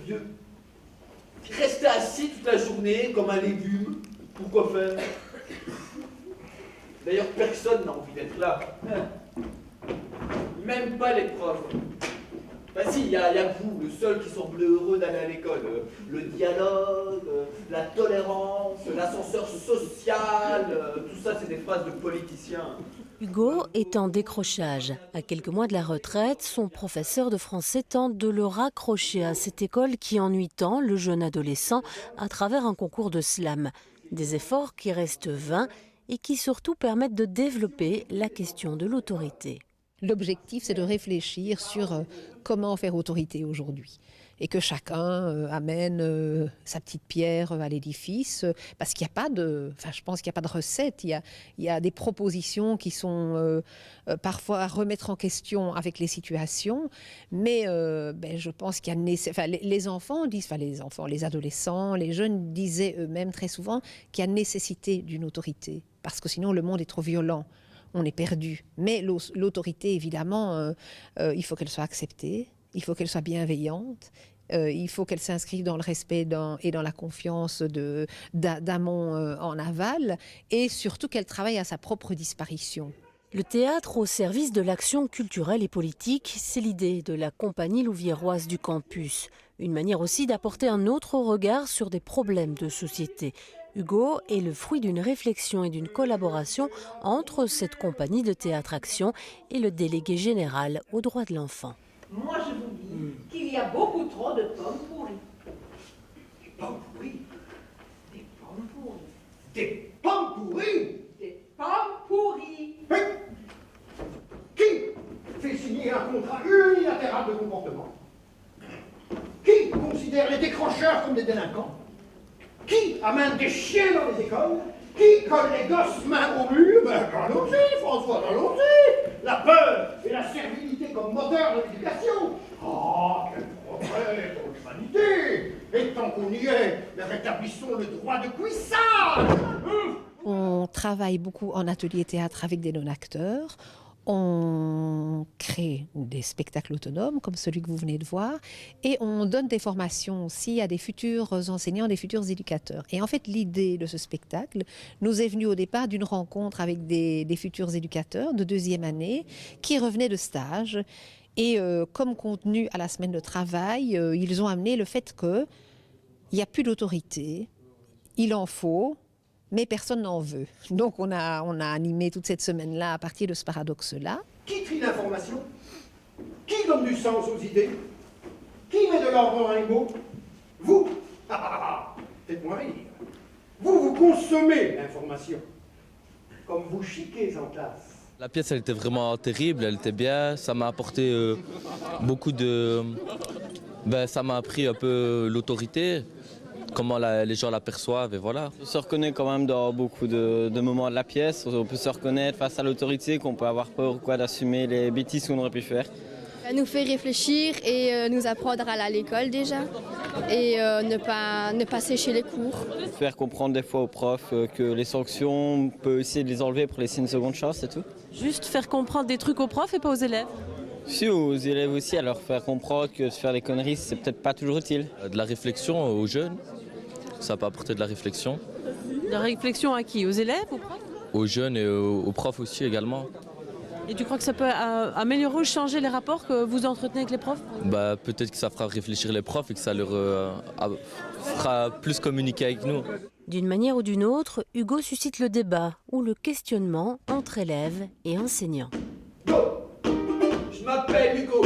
vieux. Rester assis toute la journée comme un légume, pourquoi faire? D'ailleurs, personne n'a envie d'être là. Même pas les profs. Ben si, il y a vous, le seul qui semble heureux d'aller à l'école. Le dialogue, la tolérance, l'ascenseur social, tout ça c'est des phrases de politiciens. Hugo est en décrochage. À quelques mois de la retraite, son professeur de français tente de le raccrocher à cette école qui ennuie tant le jeune adolescent à travers un concours de slam. Des efforts qui restent vains et qui surtout permettent de développer la question de l'autorité. L'objectif, c'est de réfléchir sur comment faire autorité aujourd'hui et que chacun amène sa petite pierre à l'édifice, parce qu'il n'y a pas de, je pense qu'il n'y a pas de recette. Il y a des propositions qui sont parfois à remettre en question avec les situations, mais je pense qu'il y a les enfants disent, les adolescents, les jeunes disaient eux-mêmes très souvent qu'il y a nécessité d'une autorité, parce que sinon le monde est trop violent. On est perdu. Mais l'autorité, évidemment, il faut qu'elle soit acceptée, il faut qu'elle soit bienveillante, il faut qu'elle s'inscrive dans le respect et dans la confiance d'amont en aval, et surtout qu'elle travaille à sa propre disparition. Le théâtre au service de l'action culturelle et politique, c'est l'idée de la compagnie louviéroise du campus. Une manière aussi d'apporter un autre regard sur des problèmes de société. Hugo est le fruit d'une réflexion et d'une collaboration entre cette compagnie de théâtre action et le délégué général aux droits de l'enfant. Moi, je vous dis qu'il y a beaucoup trop de pommes pourries. Des pommes pourries? Des pommes pourries. Des pommes pourries? Des pommes pourries. Mais qui fait signer un contrat unilatéral de comportement? Qui considère les décrocheurs comme des délinquants? Qui amène des chiens dans les écoles? Qui colle les gosses main au mur? Allons-y, François, allons-y! La peur et la servilité comme moteur de l'éducation. Oh, quel progrès pour l'humanité! Et tant qu'on y est, rétablissons le droit de cuissage! On travaille beaucoup en atelier théâtre avec des non-acteurs. On crée des spectacles autonomes comme celui que vous venez de voir et on donne des formations aussi à des futurs enseignants, des futurs éducateurs. Et en fait, l'idée de ce spectacle nous est venue au départ d'une rencontre avec des futurs éducateurs de deuxième année qui revenaient de stage. Et comme contenu à la semaine de travail, ils ont amené le fait qu'il n'y a plus d'autorité, il en faut, mais personne n'en veut. Donc on a animé toute cette semaine-là à partir de ce paradoxe-là. Qui trie l'information? Qui donne du sens aux idées? Qui met de l'ordre dans les mots? Vous? Faites-moi rire. Vous consommez l'information. Comme vous chiquez en classe. La pièce, elle était vraiment terrible, elle était bien. Ça m'a apporté beaucoup de... ça m'a appris un peu l'autorité. Comment les gens l'aperçoivent et voilà. On se reconnaît quand même dans beaucoup de moments de la pièce. On peut se reconnaître face à l'autorité, qu'on peut avoir peur d'assumer les bêtises qu'on aurait pu faire. Ça nous fait réfléchir et nous apprendre à aller à l'école déjà et ne pas sécher les cours. Faire comprendre des fois aux profs que les sanctions, on peut essayer de les enlever pour laisser une seconde chance, c'est tout. Juste faire comprendre des trucs aux profs et pas aux élèves? Si, aux élèves aussi, à leur faire comprendre que faire des conneries, c'est peut-être pas toujours utile. De la réflexion aux jeunes, ça peut apporter de la réflexion. De la réflexion à qui? Aux élèves, aux profs? Aux jeunes et aux profs aussi également. Et tu crois que ça peut améliorer ou changer les rapports que vous entretenez avec les profs? Peut-être que ça fera réfléchir les profs et que ça leur fera plus communiquer avec nous. D'une manière ou d'une autre, Hugo suscite le débat ou le questionnement entre élèves et enseignants. Je m'appelle Hugo.